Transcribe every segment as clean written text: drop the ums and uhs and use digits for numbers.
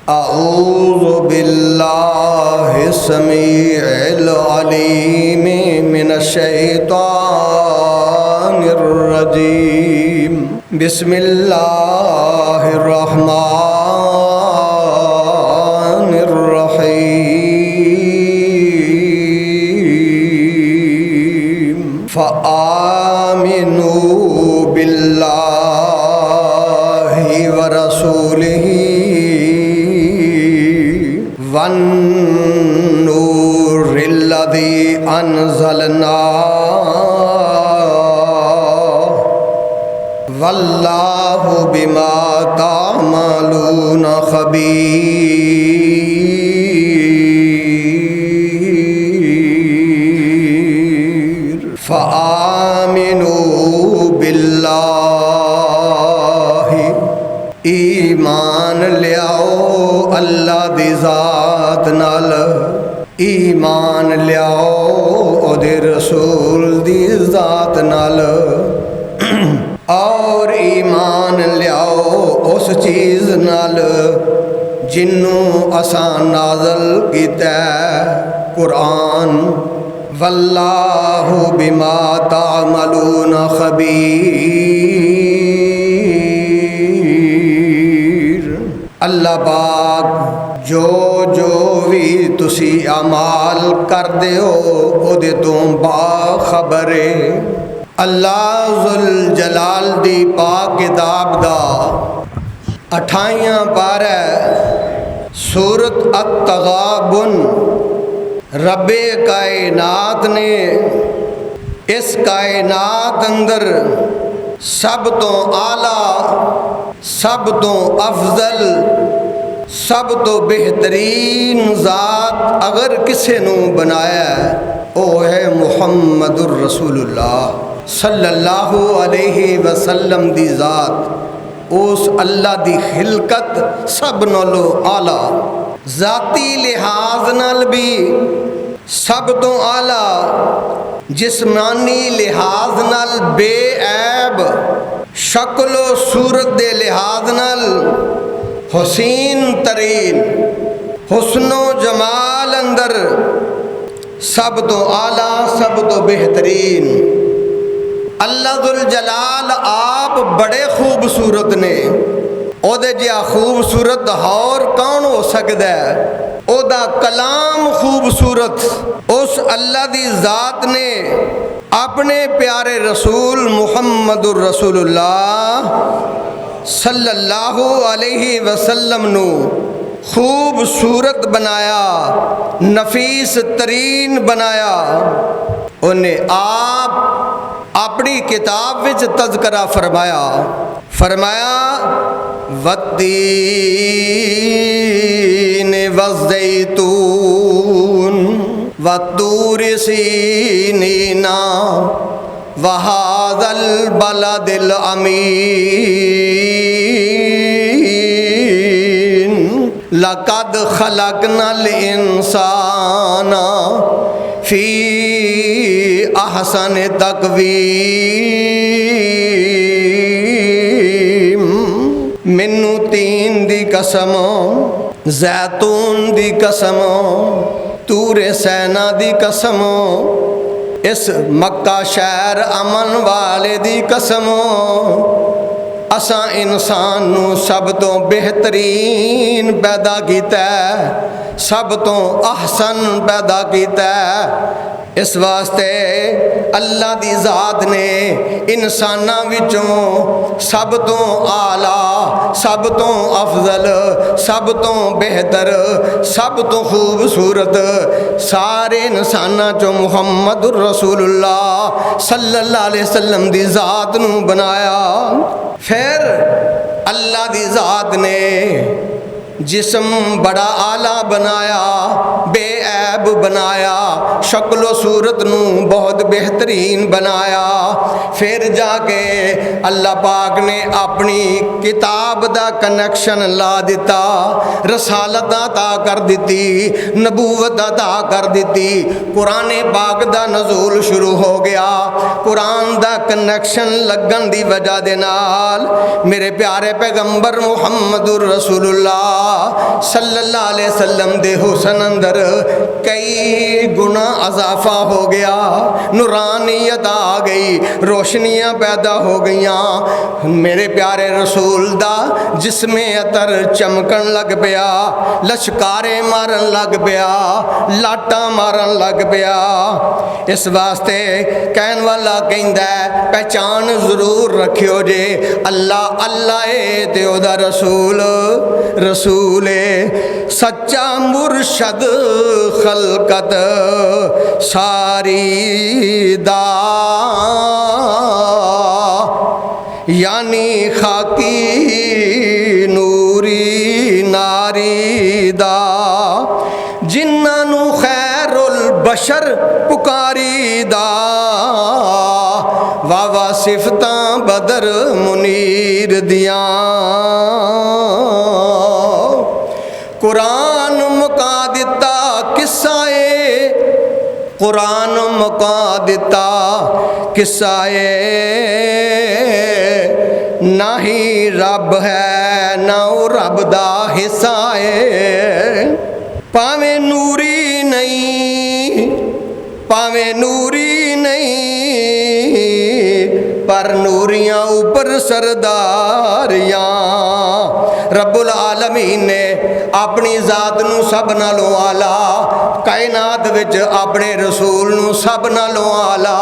अऊज़ु बिल्लाहि समीइल अलीम मिनश्शैतानिर रजीम। बिस्मिल्लाहिर रहमानिर रहीम। फ़आमिनू बिल्लाहि व रसूलिही वन्नूरिल्लज़ी अन्ज़लना वल्लाहु बिमा तामलून खबीर। फ़आमिनू बिल्लाहि, ईमान लियाओ अल्लाह दी ज़ात नाल, ईमान लियाओ ओदे रसूल दी ज़ात नाल, और ईमान लियाओ उस चीज़ नाल जिन्नू असां नाज़ल कीता कुरान। वल्लाहु बिमा तामलून खबीर। अल्लाह पाक जो जो भी तुसी अमाल करदे हो ओदे तो बाखबर है। अल्लाह ज़ुल जलाल दी पाक किताब दा 28वां पारा सूरत अत-तग़ाबुन। रब्बे कायनात ने इस कायनात अंदर सब तो आला, सब तो अफजल, सब तो बेहतरीन ज़ात अगर किसे नू बनाया ओ है मुहम्मदुर रसूलुल्लाह सल्लल्लाहु अलैहि वसल्लम दी ज़ात। उस अल्लाह दी खिलकत सब नालों आला, ज़ाती लिहाज नाल भी सब तो आला, जिस्मानी लिहाज नाल बेऐब, शक्लो सूरत दे लिहाज नाल हुसीन तरीन, हुस्नो जमाल अंदर सब तो आला, सब तो बेहतरीन। अल्लाह ज़ुल जलाल आप बड़े खूबसूरत ने, ओदे जिहा खूबसूरत और कौन हो सकता है? ओदा कलाम खूबसूरत। उस अल्लाह दी ज़ात ने अपने प्यारे रसूल मुहम्मदुर रसूलुल्लाह सल्लल्लाहु अलैहि वसल्लम नू खूबसूरत बनाया, नफीस तरीन बनाया। उन्हें आप अपनी किताब विच तज़करा फरमाया, फरमाया वत्तीन वज़्ज़ैतून वत्तूरि सीनीना वहाज़ल बलदिल अमीन लक़द ख़लक़नल इंसाना फ़ी अहसन तक़वीम। मैनू तीन दी कसम, ज़ैतून दी कसम, तूरे सैना दी कसम, इस मक्का शहर अमन वाले दी कसम, असां इंसान नू सब तो बेहतरीन पैदा कीता, सब तो अहसन पैदा कीता। इस वास्ते अल्लाह दी ज़ात ने इंसाना विचों सब तो आला, सब तो अफजल, सब तो बेहतर, सब तो खूबसूरत सारे इंसाना चो मुहम्मदुर रसूलुल्लाह सल्लल्लाहु अलैहि वसल्लम दी ज़ात नू बनाया। फिर अल्लाह दी ज़ात ने जिस्म बड़ा आला बनाया, बेऐब अजैब बनाया, शक्लो सूरत नू बहुत बेहतरीन बनाया। फिर जाके अल्लाह पाक ने अपनी किताब दा कनैक्शन ला दिता, रसालत अता कर दी, नबूवत अता कर दी। कुरान पाक दा नज़ूल शुरू हो गया। कुरान दा कनैक्शन लगन दी वजह दे नाल मेरे प्यारे पैगंबर मुहम्मदुर रसूलुल्लाह सल्लल्लाहु अलैहि वसल्लम दे हुस्न अंदर कई गुना अजाफा हो गया, नूरानियत आ गई, रोशनियाँ पैदा हो गईयां। मेरे प्यारे रसूल दा जिसमें अतर चमकन लग पिया, लश्कारे मारन लग पिया, लाटा मारन लग पिया। इस वास्ते कहन वाला कहंदा पहचान जरूर रखियो जे, अल्लाह अल्लाह है ते ओदा रसूल रसूल है। सच्चा मुर्शद खलकत सारी दा यानी खाकी नूरी नारी दा, जिन्हां नू खैरुल बशर पुकारी दा, वावा सिफतां बदर मुनीर दियां। कुरान मुका दिता किस्साए, कुरान मुका दिता किस्साए, ना ही रब है ना वो रब दा हिस्सा है। पावे नूरी नहीं, पावे नूरी नहीं, पर नूरियां ऊपर सरदारियां। रब्बुल आलमीन ने अपनी जात नू सब नालों आला, कायनात विच अपने रसूल नू सब नालों आला,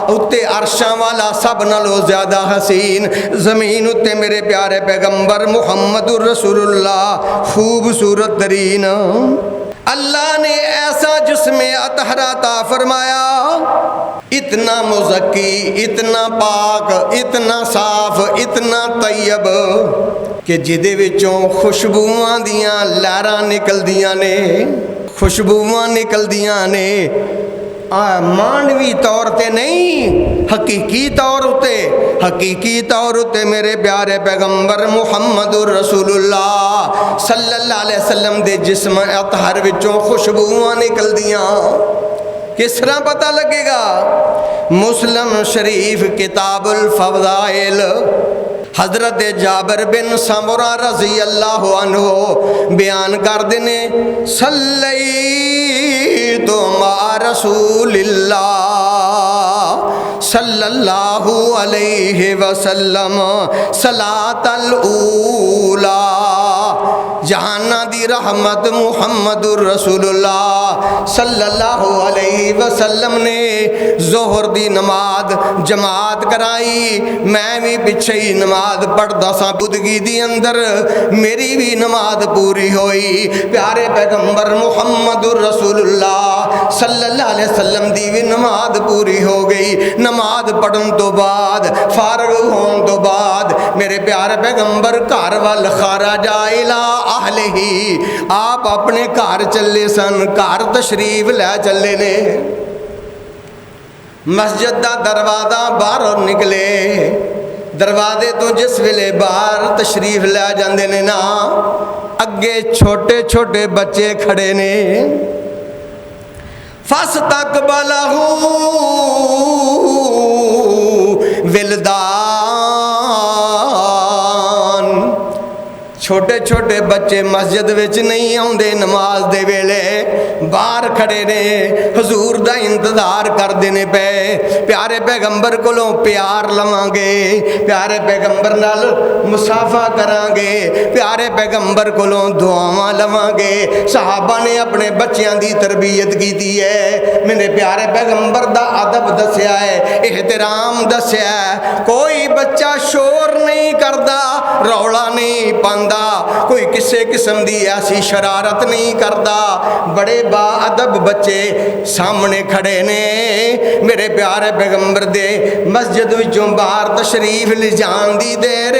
उत्ते अरशां वाला सब नालों ज़्यादा हसीन, ज़मीन उत्ते मेरे प्यारे पैगंबर मुहम्मदुर रसूलुल्लाह खूबसूरत तरीन। अल्लाह ने ऐसा जिसमें अतहरा ता फरमाया, इतना मुज़क्की, इतना पाक, इतना साफ, इतना तैयब कि जिदे विचों खुशबूआं दियां लहरां निकलदियां ने, खुशबूआं निकलदियां ने। मानवी तौर ते नहीं, हकीकी तौर उत्ते, हकीकी तौर उत्ते मेरे प्यारे पैगंबर मुहम्मदुर रसूलुल्लाह सल्लल्लाहु अलैहि वसल्लम दे जिस्म अतहर विचों खुशबूआं निकलदियां। किस तरह पता लगेगा? मुस्लिम शरीफ किताबुल फज़ाइल हज़रत जाबिर बिन समुरा रज़ी अल्लाह अन्हु बयान कर देने, सल्लैतु मा रसूलिल्लाह सल्लल्लाहु अलैहि वसल्लम सलातल ऊला। जहाना दी रहमत मुहम्मदुर रसूलुल्लाह सल्लल्लाहु अलैहि वसल्लम ने जोहर दी नमाज जमात कराई, मैं भी पिछे ही नमाज पढ़दा सा, बुदगी दी अंदर मेरी भी नमाज पूरी होई। प्यारे पैगंबर मुहम्मदुर रसूलुल्लाह सल्लल्लाहु अलैहि वसल्लम दी भी नमाज पूरी हो गई। नमाज पढ़न तो बाद, फारग होने तो बाद मेरे प्यारे पैगंबर घर वाल खाराजा इला आहले ही, आप अपने घर चले सन, घर तशरीफ लै चले ने। मस्जिद का दरवाजा बाहर निकले, दरवाजे तो जिस वेले बाहर तशरीफ लै जाते ने ना, अगे छोटे छोटे बच्चे खड़े ने। फस तक बलहू विलदान, छोटे छोटे बच्चे मस्जिद विच नहीं आउंदे, नमाज दे वेले बाहर खड़े ने, हजूर दा इंतजार करदे ने पे। प्यारे पैगंबर कोलों प्यार लवांगे, प्यारे पैगंबर नाल मुसाफा करांगे, प्यारे पैगंबर कोलों दुआवां लवांगे। सहाबा ने अपने बच्चों की तरबियत की है, मेरे प्यारे पैगंबर दा अदब दस्या है, एहतराम दस्या है। कोई बच्चा शोर नहीं करता, रौला नहीं पांदा, कोई किसी किस्म की ऐसी शरारत नहीं करता। बड़े बाअदब बच्चे सामने खड़े ने। मेरे प्यारे पैगंबर दे मस्जिद विचों बाहर तशरीफ ले जान दी देर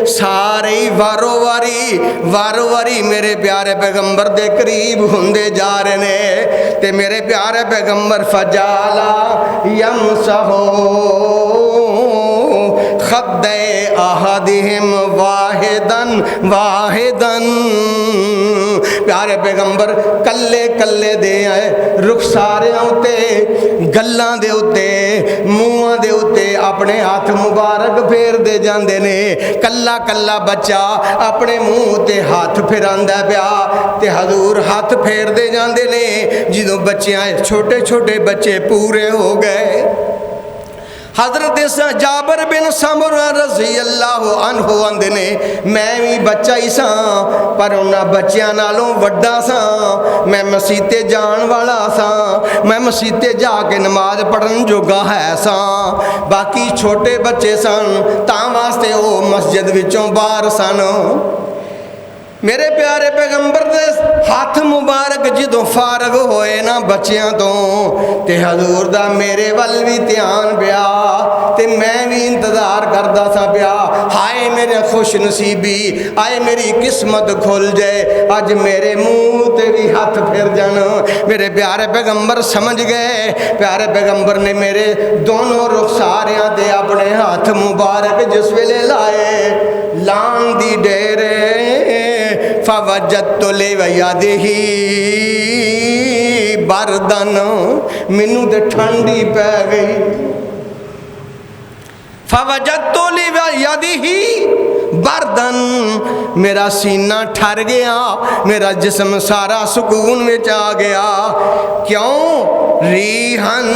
सारे ही वारो वारी मेरे प्यारे पैगंबर दे करीब हुंदे जा रहे ने ते मेरे प्यारे पैगंबर फजाला यमसहो खद्दे अहदिहिम वाहिदन प्यारे पैगंबर कल्ले कल्ले दे आए रुखसारियां उत्ते गल्लां दे उत्ते मूहां दे उत्ते अपने हाथ मुबारक फेरदे जांदे ने कल्ला कल्ला बच्चा अपने मूँह ते हाथ फिरांदा पिया ते हजूर हाथ फेरदे जांदे ने ਜਦੋਂ ਬੱਚਿਆਂ छोटे छोटे बच्चे पूरे हो गए हजरत जाबर बिन समरा रज़ी अल्लाह अन्हु आंदे ने मैं भी बच्चा ही सा पर उन्हां बच्चों नालों वड्डा सा मैं मसीते जान वाला सा मैं मसीते जाके नमाज पढ़न जोगा है सा बाकी छोटे बच्चे सन तां वास्ते वो मस्जिद विचों बाहर सन मेरे प्यारे पैगंबर दे हाथ मुबारक जो फारग होए ना बच्चों तो ते हजूर दा मेरे वल भी ध्यान पिया ते मैं भी इंतजार करदा सा पिया हाय मेरे खुश नसीबी आए मेरी किस्मत खुल जाए अज मेरे मुंह ते भी हाथ फिर जान मेरे प्यारे पैगंबर समझ गए प्यारे पैगंबर ने मेरे दोनों रुखसारियां ते अपने हाथ मुबारक जिस वेले लाए लान दी डेरे फवजत लिवयदिही बरदन मैनू तो ठंडी पै गई फवजत लिवयदिही बरदन मेरा सीना ठर गया मेरा जिस्म सारा सुकून में आ गया क्यों रीहन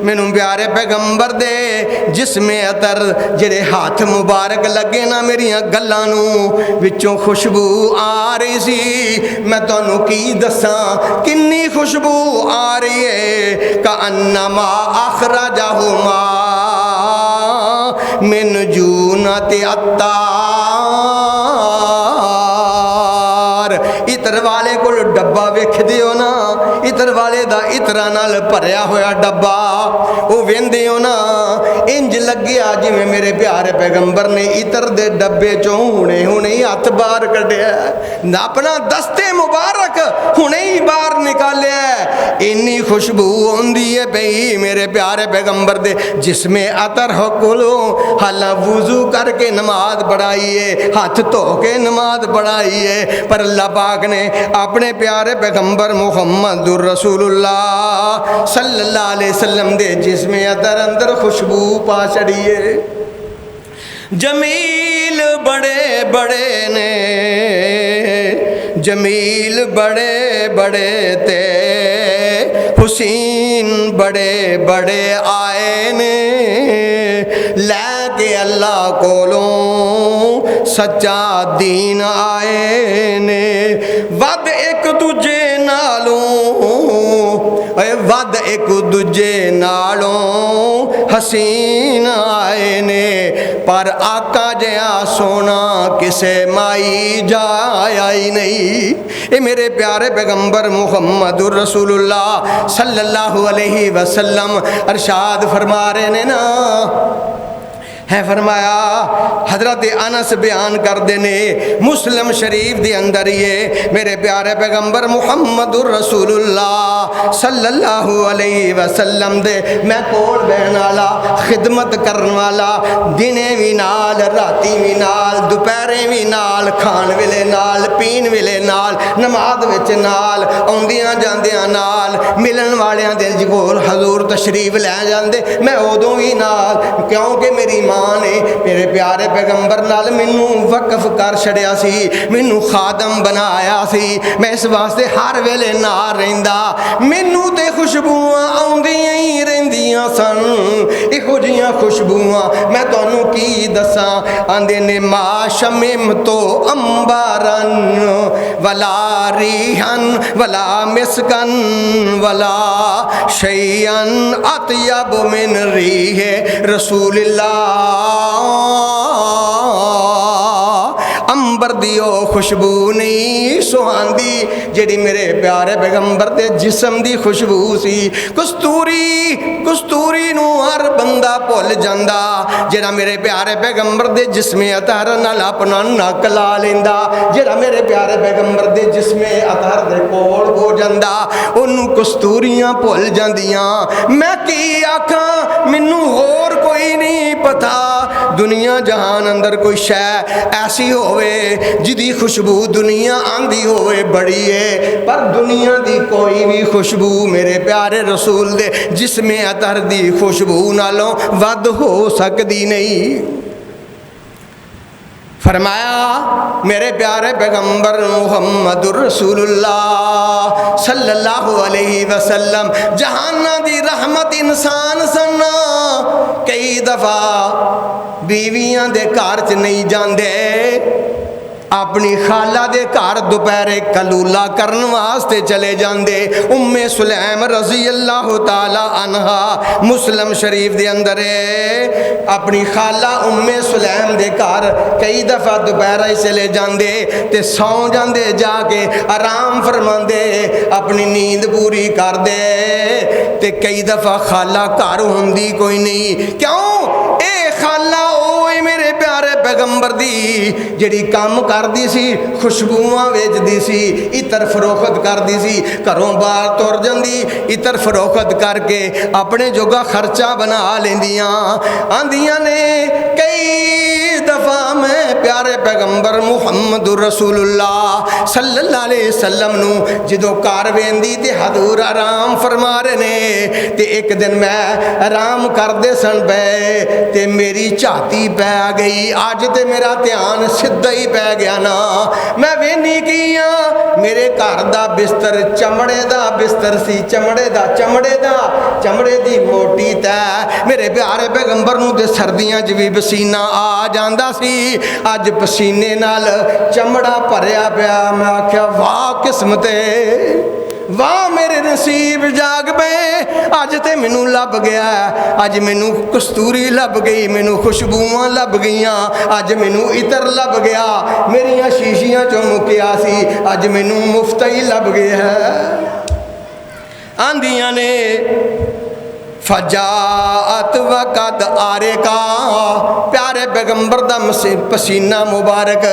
मैनू प्यारे पैगंबर दे जिसमें अतर जेरे हाथ मुबारक लगे ना मेरिया गल्लां नू विचों खुशबू आ रही सी मैं तुहानू की दसां किन्नी खुशबू आ रही है का अन्नमा अखरजहुमा मिन जूनति अत्तार इतर वाले को डब्बा वेखदे हो ना इतर वाले दा इतरा नाल भरिया होया डब्बा वो वेंदे हो ना इंज लग्या जिवें मेरे प्यारे पैगंबर ने इतर दे डब्बे चों हुणे हुणे ही हथ बाहर कढ़िया अपना दस्ते मुबारक हुणे ही बाहर निकालिया इन्नी खुशबू आउंदी है पई मेरे प्यारे पैगंबर दे जिसमें अतर हो कोलो हालां वुजू करके नमाज पढ़ाई है हाथ धो के नमाज पढ़ाई है पर अल्लाह पाक ने अपने प्यारे पैगंबर मुहम्मदुर रसूलुल्लाह सल्लल्लाहु अलैहि वसल्लम दे जिसमें अंदर खुशबू पा छड़ी है जमील बड़े बड़े ने जमील बड़े बड़े ते हुसैन बड़े बड़े आए ने लैके अल्लाह कोलों सच्चा दीन आए ने वद एक दूजे नालों वद एक दूजे नालों हसीन आए ने पर आका जया सोना किसे माई जाया ही नहीं ये मेरे प्यारे पैगंबर मुहम्मदुर रसूलुल्लाह सल्लल्लाहु अलैहि वसल्लम अरशाद फरमा रहे ने ना है फरमाया हजरत अनस बयान कर देने मुस्लिम शरीफ के अंदर ये मेरे प्यारे पैगंबर मुहम्मदुर रसूलुल्लाह सल्लल्लाहु अलैहि वसल्लम दे मैं कोल बहन वाला खिदमत करने वाला दिने भी नाल राती भी नाल दोपहरे भी नाल खान वेले नाल पीन वेले नाल नमाज विच नाल आउंदियां जांदियां नाल मिलन वालियां दे कोल हजूर तशरीफ लै जांदे मैं उदों भी नाल क्योंकि मेरी मां ने मेरे प्यारे पैगंबर नाल मैनू वक्फ कर छड़िया सी मैनू खादम बनाया सी मैं इस वास्ते हर वेले नाल रहिंदा मैनू ते खुशबूआं आउंदियां ही रहिंदियां सन इहो जिहियां खुशबूआं मैं तुहानू की दसां आंदे ने मा शमिम तो अंबारन वला रिहन वला मिस्कन वला शैयन अतयब मिन रीहे रसूलिल्लाह अंबर दी ओ खुशबू नहीं सुहांदी जिहड़ी मेरे प्यारे पैगंबर दे जिस्म दी खुशबू सी। कस्तूरी कस्तूरी नूं हर बंदा भुल जांदा जिहड़ा मेरे प्यारे पैगंबर दे जिस्मे अतहर नाल अपना नक ला लेंदा। जिहड़ा मेरे प्यारे पैगंबर दे जिस्मे अतहर दे कोल हो जांदा ओनू कस्तूरियां भुल जांदियां। मैं की आखां मैनू होर कोई नहीं पता दुनिया जहान अंदर कोई शै ऐसी होवे जिदी खुशबू दुनिया आंदी होवे बड़ी है पर दुनिया दी कोई भी खुशबू मेरे प्यारे रसूल दे जिसमें अतर दी खुशबू नालों वध हो सकती नहीं। फरमाया मेरे प्यारे पैगंबर मुहम्मदुर रसूलुल्लाह सल्लल्लाहु अलैहि वसल्लम जहाना दी रहमत इंसान सन। कई दफा बीवियां दे घर च नहीं जांदे अपनी खाला दे घर दोपहरे कलूला करन वास्ते चले जांदे। उम्मे सुलैम रजी अल्लाह ताला अनहा मुस्लिम शरीफ दे अंदर अपनी खाला उम्मे सुलैम दे घर कई दफा दोपहरा ही चले जांदे ते सौ जांदे जाके आराम फरमांदे अपनी नींद पूरी करदे ते कई दफा खाला घर होंदी कोई नहीं। क्यों ए खाला ओए मेरे प्यारे पैगंबर दी जिहड़ी काम करदी सी खुशबूआं वेचदी सी इतर फरोख्त करदी सी घरों बाहर तुर जांदी इतर फरोख्त करके अपने जोगा खर्चा बना लेंदियां। आंदियां ने कई दफा मैं प्यारे पैगंबर मुहम्मदुर रसूलुल्लाह सल्लल्लाहु अलैहि वसल्लम नू जदों घर वेंदी ते हजूर आराम फरमा रहे ने ते एक दिन मैं आराम करदे सन पे ते मेरी झाती पै गई। अज ते मेरा ध्यान सीधा ही पै गया ना। मैं वेनी की मेरे घर दा बिस्तर चमड़े दा बिस्तर सी चमड़े दी मोटी तै। मेरे प्यारे पैगंबर नूं ते सर्दियां च भी पसीना आ जांदा सी अज पसीने नाल चमड़ा भरिया पिया। मैं आख्या वाह किस्मते वाह मेरे नसीब जाग पे अज ते मैनू लभ गया अज मैनू कस्तूरी लभ गई मैनू खुशबूआं लभ गईयां अज मैनू इतर लभ गया मेरिया शीशियां चों मुकिया सी अज मैनू मुफ्त ही लभ गया। आंदियां ने फजात वक़द आरे का प्यारे पैगंबर दा पसीना मुबारक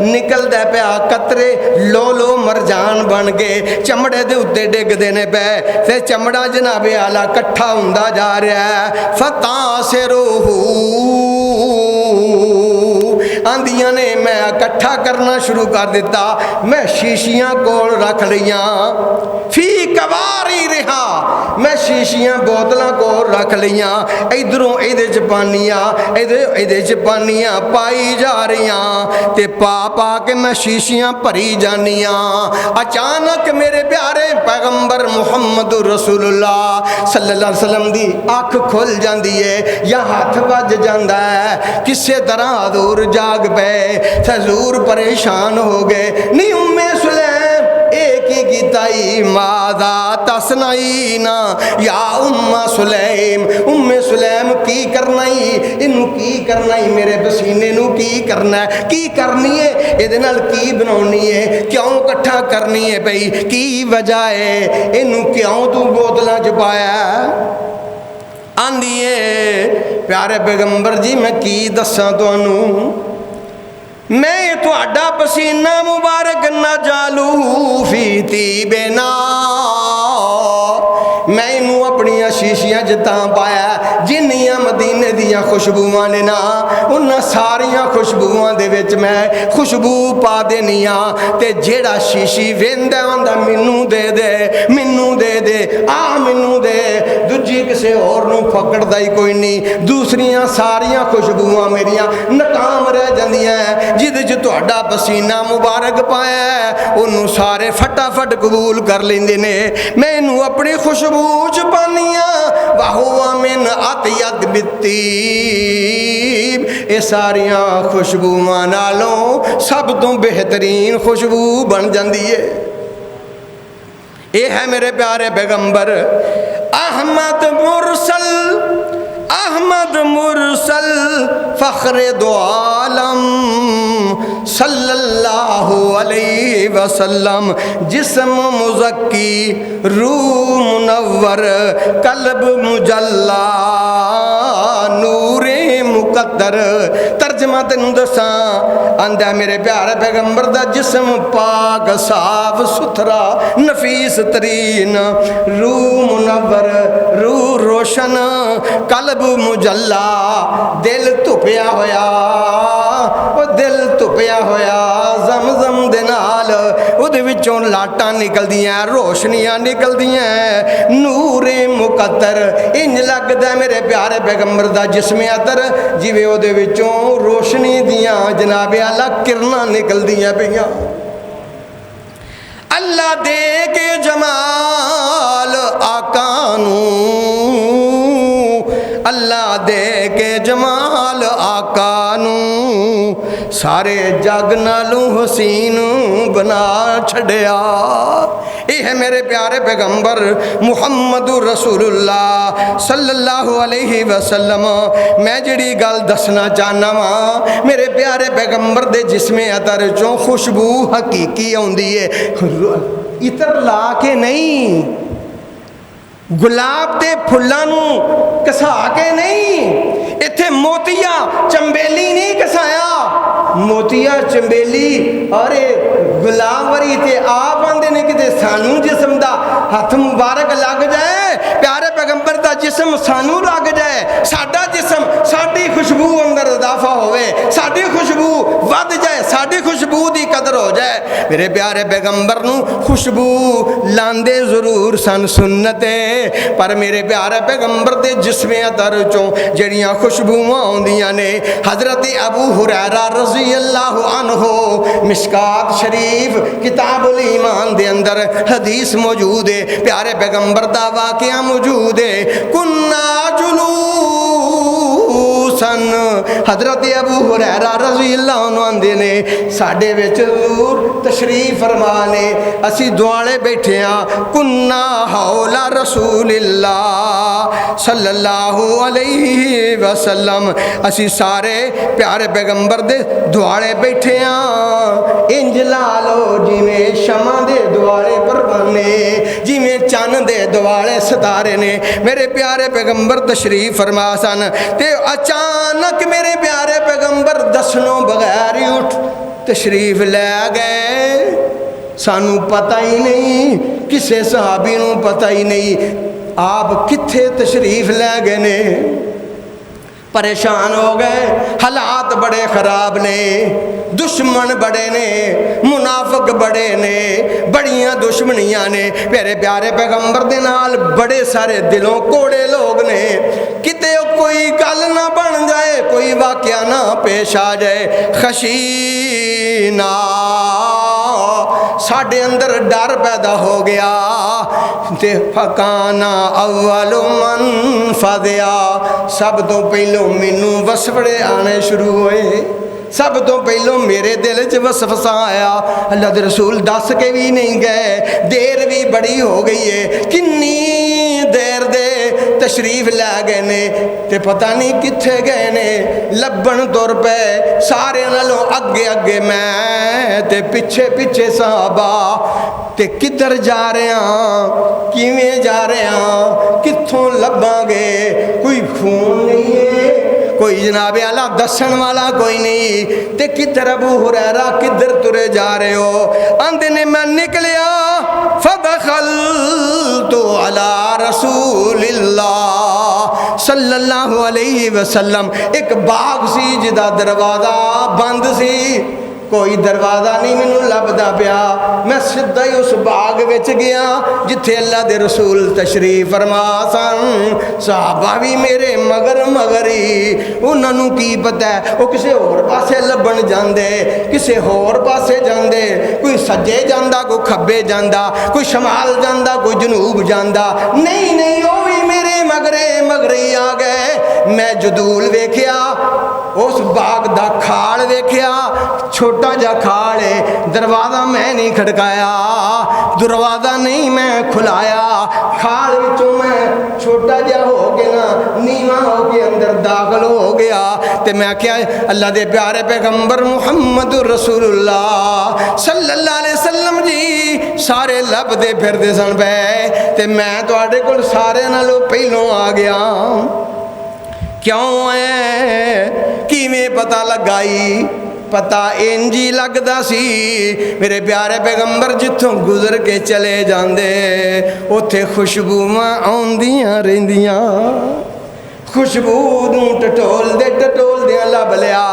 निकलदा पिया कतरे लो लो मरजान बन के चमड़े दे उत्ते डिगदे ने पे ते चमड़ा जनाबे आला कट्ठा हुंदा जा रहा है। फता से रूहू आंदियां ने मैं इकट्ठा करना शुरू कर दिता। मैं शीशियां कोल रख लिया फी कवारी रहा मैं शीशियां बोतलों कोल रख लिया इधरों इहदे च पानियां पाई जा रही ते पा के मैं शीशियां भरी जानिया। अचानक मेरे प्यारे पैगंबर मुहम्मदुर रसूलुल्लाह सल्लल्लाहु अलैहि वसल्लम दी अख खुल जाती है या हाथ वज जाता है किसी तरह हजूर जाग पे हजूर परेशान हो गए। नी उम्मे सुलैम एक ही गीताई मादा तसनाई ना या उम्मे सुलैम की करना ही इनू की करना ही मेरे पसीने नू की करना है की करनी है इहदे नाल की बनाउणी है क्यों इकट्ठा करनी है भाई की वजह है इनू क्यों तू बोतलों च पाया। आंदी है प्यारे पैगंबर जी मैं की दसां तुहानू मैं तुहाडा पसीना मुबारक ना जालू फी तीबेना मैं इनू अपनिया शीशियां च तां पाया जिन्नियां मदीने दियां खुशबूआं ने ना उन्हां सारियां खुशबूआं दे विच मैं खुशबू पा देनी आ ते जेड़ा शीशी वेंदा हुंदा मैनू दे दे मैनू दे दे आ मैनू दे दूजी किसे होर नू फकड़दा ही कोई नहीं दूसरियां सारियां खुशबूआं मेरियां नाकाम रह जांदियां जिहदे च तुहाडा पसीना मुबारक पाया उन्नू सारे फटाफट कबूल कर लेंदे ने। मैं इनू अपनी खुशबू च पानिया वाहुआ मिन अतयत बित्तीब ये सारियां खुशबूआं नालों सब तो बेहतरीन खुशबू बन जाती है। ये है मेरे प्यारे पैगंबर अहमद मुरसल अहमद मुरसल फ़ख्रे दो आलम सल्लल्लाहु अलैहि वसल्लम। जिस्म मुज़क्की रूह मुनव्वर कल्ब मुजल्ला नूरे मुकद्दर। तर्जमा तेनू दसा आंदा मेरे प्यारे पैगंबर दा जिस्म पाक साफ सुथरा नफीस तरीन, रूह मुनव्वर रूह रोशन, कल्ब मुजल्ला दिल धुपिया होया, दिल धुपिया होया ज़मज़म दे नाल उहदे विचों लाटां निकलदियां रोशनियां निकलदियां नूरे मुकद्दर। इंज लगदा मेरे प्यारे पैगंबर दा जिस्म अतर जिवें उहदे विचों रोशनी दियां जनाबे आला किरणां निकलदियां पईयां। अल्लाह दे के जमाल आका नूं, अल्लाह दे के जमाल आका नूं सारे जग नालों हसीन बना छड़िया। यह है मेरे प्यारे पैगंबर मुहम्मदुर रसूलुल्लाह सल्लल्लाहु अलैहि वसल्लम। मैं जिहड़ी गल दसना चाहना वा मेरे प्यारे पैगंबर दे जिस्मे अतर चों खुशबू हकीकी आउंदी है, इतर ला के नहीं, गुलाब के फुल्लां नूं घसा के नहीं। इत्थे मोतिया चंबेली नहीं घसाया, मोतिया चंबेली अरे गुलाब वरी ते आप आंदे ने कि सानू जिस्म दा हथ मुबारक लग जाए, प्यारे पैगंबर दा जिस्म सानू लग जाए, साडा जिस्म साडी खुशबू अंदर इजाफा होवे, साडी खुशबू वध जाए, साडी खुशबू दी कदर हो जाए। मेरे प्यारे पैगंबर नू खुशबू लांदे जरूर सन सुन्नते, पर मेरे प्यारे पैगंबर दे जिस्मे अतर चों जड़ियां खुशबूआं आउंदियां ने। हजरत अबू हुरैरा रज़ी अल्लाहु अन्हु मिशकात शरीफ किताबुल ईमान दे अंदर हदीस मौजूद है, प्यारे पैगंबर दा वाक़या मौजूद है। कुन्ना जुलूसन हजरत अबू हुरैरा रज़ी अल्लाहु अन्हु आंदे ने साडे विच हुजूर तशरीफ फरमा ने, असी दुआले बैठे हां। कुन्ना हौला रसूलिल्लाह सल्लल्लाहु अलैहि वसल्लम, असी सारे प्यारे पैगंबर दे दुआले बैठे हां। इंज ला लो जिवें शमा दे दुआले परवाने, जिवें चन्न दे दुआले सितारे ने। मेरे प्यारे पैगंबर तशरीफ फरमा सन ते अचानक मेरे प्यारे पैगंबर दसनों बगैर ही उठ तशरीफ लै गए। सानू पता ही नहीं, किसी सहाबी नू पता ही नहीं आप कित्थे तशरीफ लै गए ने। परेशान हो गए, हालात बड़े खराब ने, दुश्मन बड़े ने, मुनाफिक बड़े ने, बड़ियां दुश्मनियां ने। मेरे प्यारे पैगंबर दे नाल बड़े सारे दिलों कोड़े लोग ने, किते कोई गल ना बन जाए, कोई वाकया ना पेश आ जाए। खशीना साढ़े अंदर डर पैदा हो गया ते फकाना अव्वल मन फदिया, सब तो पहलों मैनू वसवड़े आने शुरू हुए, सब तो पहलों मेरे दिल च वसवसा आया। अल्लाह दे रसूल दस के भी नहीं गए, देर भी बड़ी हो गई है, किन्नी देर दे तशरीफ लै गए ने ते पता नहीं कित्थे गए ने। लब्बन तुर पे सारे नालों अगे अगे मैं ते पिछे पिछे सहाबा, ते किधर जा रहे हैं, किवें जा रहे हैं, कित्थों लभांगे, कोई फोन नहीं है, कोई जनाबे आला दसन वाला कोई नहीं, ते किधर अबू हुरैरा किधर तुरे जा रहे हो। आंदे ने मैं निकलिया फदखल तो अला रसूलिल्लाह सल्लल्लाहु अलैहि वसल्लम। एक बाग सी जिदा दरवाजा बंद सी, कोई दरवाजा नहीं मैनू लभदा पिया। मैं सीधा ही उस बाग विच गया जिथे अल्लाह दे रसूल तशरीफ फरमा सन। सहाबा भी मेरे मगर मगर ही, उन्होंने की पता है वो किसी होर पासे लभण जांदे, किसी होर पासे जांदे, कोई सज्जे जांदा, कोई खब्बे जांदा, कोई शमाल जांदा, कोई जनूब जांदा। नहीं नहीं, वो भी मेरे मगरे मगरे ही आ गए। मैं जदूल वेख्या, उस बाग दा खाल वेख्या, छोटा जा खाल है, दरवाज़ा मैं नहीं खड़काया, दरवाज़ा नहीं मैं खुलाया, खाल विचों मैं छोटा जा हो के ना नीवा हो के अंदर दाखिल हो गया। तो मैं क्या अल्लाह दे प्यारे पैगंबर मुहम्मद रसूलुल्लाह सल्लल्लाहु अलैहि वसल्लम जी सारे लभदे फिरदे सन पै, ते मैं तुहाडे कोल सारे नालों पहलों आ गया। क्यों है किवें पता लगाई? पता इंजी लगदा सी मेरे प्यारे पैगंबर जिथों गुजर के चले जांदे उत्थे खुशबूआं आउंदियां रहिंदियां, खुशबू नूं टटोलदे लभ लिया।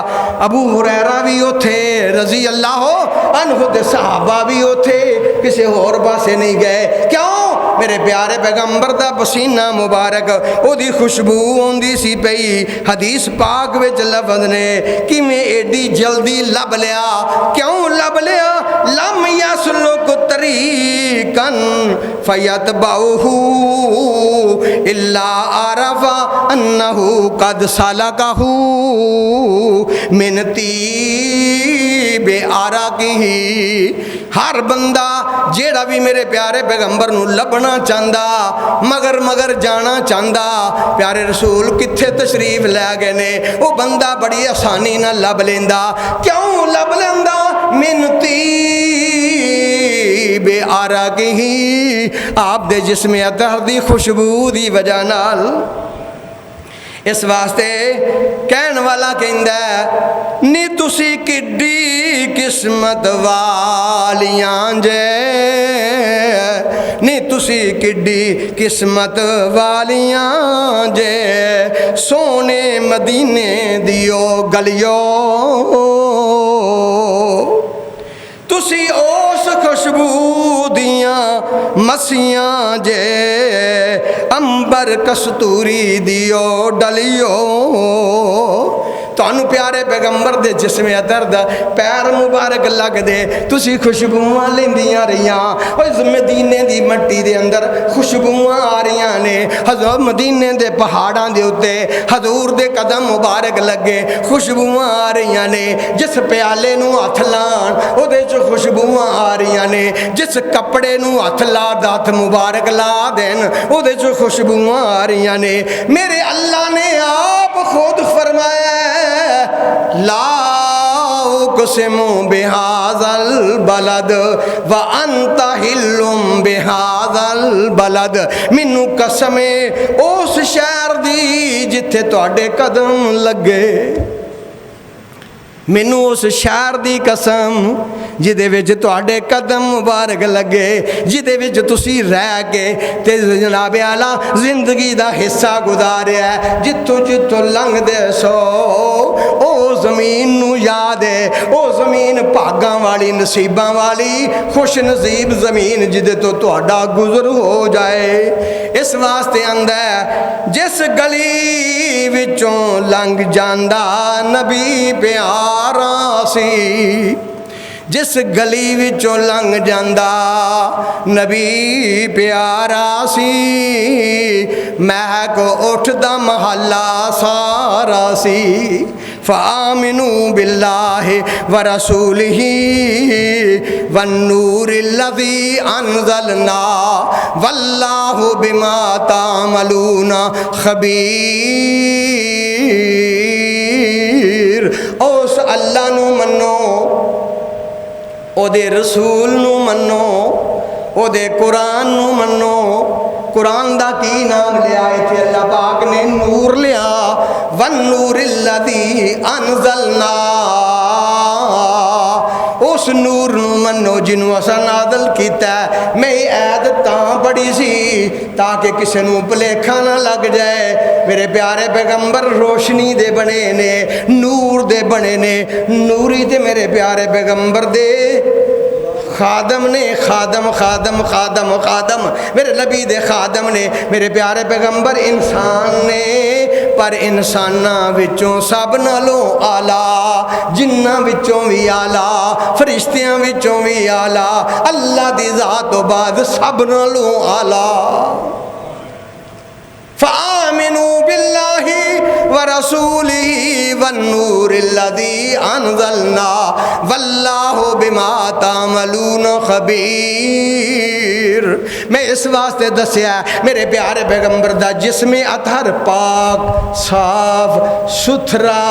अबू हुरैरा भी उथे रजी अल्लाह अन्हु दे सहाबा भी उथे, किसी होर पासे नहीं गए। क्यों? मेरे प्यारे पैगंबर दा पसीना मुबारक ओदी खुशबू आउंदी सी पई। हदीस पाक विच लफ्ज़ ने किवें एडी जल्दी लभ लिया? क्यों लभ लिया? लम यसलुक तरीकन फयतबाहु इल्ला आरफा अन्नहु कद सलकहु मिनती बे आराकिही। हर बंदा जेड़ा भी मेरे प्यारे पैगंबर नूं लभना चाहता, मगर मगर जाना चाहता, प्यारे रसूल कित्थे तशरीफ लै गए ने, वो बंदा बड़ी आसानी नाल लभ लेंदा। क्यों लभ लेंदा? मिनती बे आराकिही, आप दे जिस्म अतहर दी खुशबू दी वजह नाल। इस वास्ते कहन वाला कहंदा नी तुसी किड्डी किस्मत वालियां जे, नी तुसी किड्डी किस्मत वालियां जे, सोने मदीने दियो गलियो तुसी उस खुशबू दियां मसियां जे, अंबर कस्तूरी दियो डलियो। तुहानू प्यारे पैगंबर दे जिस्म अतर दा पैर मुबारक लगदे, तुसी खुशबूआं लैंदियां रहियां। उस मदीने दी मट्टी दे अंदर खुशबूआं आ रहियां ने। हज़रत मदीने दे पहाड़ां दे उत्ते हजूर दे कदम मुबारक लगे, खुशबूआं आ रहियां ने। जिस प्याले नू हथ लाण उहदे च खुशबूआं आ रहियां ने, जिस कपड़े नू हथ ला हथ मुबारक ला देन उहदे च खुशबूआं आ रहियां ने। मेरे अल्लाह ने आप खुद फरमाया लाओ कुसमु बिहाज़ल बलद व अंता हिल्लुम बिहाज़ल बलद। मैनू कसम है उस शहर दी जिथे तुहाडे कदम लगे, मैनू उस शहर की कसम जिदे विच तुहाडे कदम मुबारक लगे, जिदे विच तुसी रह के ते जनाब आला जिंदगी दा हिस्सा गुजारिया, जिथों जिथों लंघदे सो ओ जमीन नू याद है। ओ जमीन भागां वाली नसीबां वाली खुश नसीब जमीन जिदे तो तुहाडा गुजर हो जाए। इस वास्ते आंदा जिस गली विचों लंघ जांदा नबी प्यारा सी, जिस गली विचों लंघ जांदा नबी प्यारा सी, महक उठदा महल्ला सारा सी। फ़ामिनू बिल्लाहि व रसूलिही वन्नूरिल्लज़ी अनज़लना वल्लाहु बिमा तामलूना खबीर। उस अल्लाह नू मनो, ओदे रसूल नू मनो, ओदे कुरान नू मनो। कुरान दा की नाम लिया इत्थे अल्लाह पाक ने? नूर लिया। वन्नूरिल्लज़ी अनज़लना, उस नूर नू मनो जिन्हों असा नाज़िल कीता। मैं ऐद तां पढ़ी सी ताकि किसी नू भुलेखा ना लग जाए। मेरे प्यारे पैगंबर रोशनी दे बने ने, नूर दे बने ने। नूरी ते मेरे प्यारे पैगंबर दे खादम ने। खादम खादम खादम खादम मेरे नबी दे खादम ने। मेरे प्यारे पैगंबर इंसान ने, पर इंसाना विचों सब नालों आला, जिन्ना विचों भी आला, फरिश्तियां विचों भी आला, अल्लाह दी ज़ात तो बाद सब नालों आला। फ़आमिनू बिल्लाहि व रसूलिही वन्नूरिल्लज़ी अनज़लना वल्लाहु बिमा तामलून खबीर। मैं इस वास्ते दसिया मेरे प्यारे पैगंबर दा जिस्मे अतहर पाक साफ सुथरा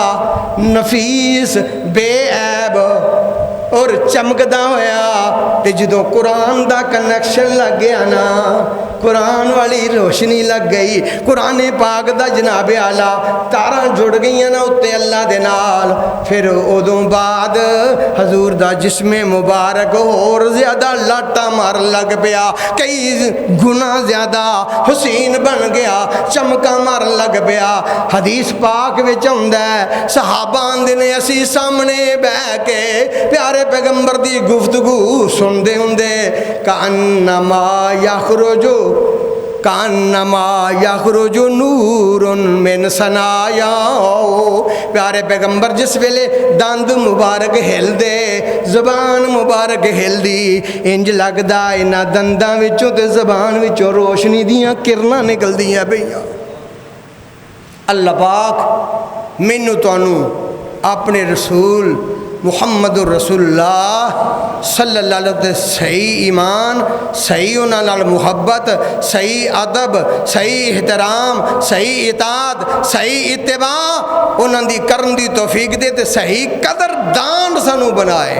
नफीस बेऐब और चमकदा होया ते जदों कुरान दा कनैक्शन लग गया ना, कुरान वाली रोशनी लग गई, कुरान पाक दा जनाबे आला तारा जुड़ गई ना उत्ते अल्लाह दे नाल, फिर उदों बाद हजूर दा जिस्मे मुबारक होर ज्यादा लाटा मार लग पिया, कई गुना ज्यादा हुसैन बन गया, चमका मार लग पिया। हदीस पाक विच आउंदा है सहाबा आंदे ने असी सामने बह के प्यारे पैगंबर दी गुफ्तगू सुनदे हुंदे कान्नमा यखरुजु नूरुन मिन सनायाओ। प्यारे पैगंबर जिस वेले दंद मुबारक हिलदे जबान मुबारक हिलदी इंज लगदा इन्हां दंदां विचों ते जबान विचों रोशनी दियां किरणां निकलदियां पईयां। अल्लाह पाक मैनू तुहानू अपने रसूल मुहम्मदुर रसूलुल्लाह सल्लल्लाहु अलैहि वसल्लम सही ईमान, सही उन्हां नाल मुहब्बत, सही अदब, सही एहतराम, सही इताअत, सही इत्तिबा उन्हां दी करन दी तौफीक दे ते सही कदरदान सानू बनाए।